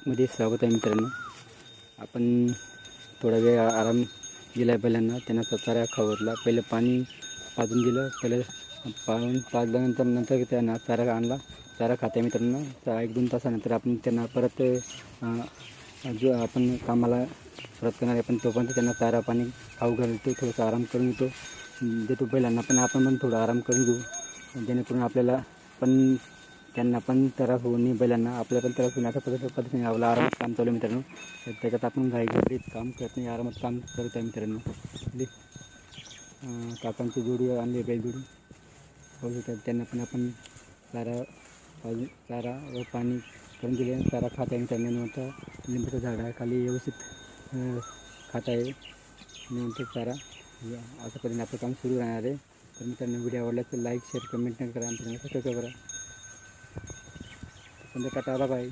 मध्ये स्वागत आहे मित्रांनो. आपण थोडा वेळ आराम दिला आहे बैलांना. त्यांना चारा खावरला. पहिलं पाणी पाजून दिलं. पहिलं पाजल्यानंतर त्यांना चारा आणला. चारा खाते मित्रांनो. 1-2 तासानंतर आपण त्यांना परत जो आपण कामाला परत करणार आपण तोपर्यंत त्यांना चारा पाणी खाऊ घालतो. थोडासा आराम करून घेतो देतो बैलांना. पण आपण पण थोडा आराम करून घेऊ जेणेकरून आपल्याला पण त्यांना पण त्रास होऊ नये, बैलांना आपल्याला पण त्रास होईल अशा पद्धतीने आपलं आरामात काम चालू मित्रांनो. त्याच्यात आपण घाईगडबडीत काम करत नाही, आरामात काम करत आहे मित्रांनो. काकांची जोडी आणली बैलजोडी होऊ शकतात. त्यांना पण आपण चारा व पाणी करून दिले. चारा खात आहे मित्रांनो. नंतर लिंबाचं झाड आहे खाली व्यवस्थित खात आहे. नंतर चारा अशा पद्धतीने आपलं काम सुरू राहणार आहे. तर मित्रांनो व्हिडिओ आवडला तर लाईक शेअर कमेंट करा. मित्रांनो सबस्क्राईब करा. Tata bye.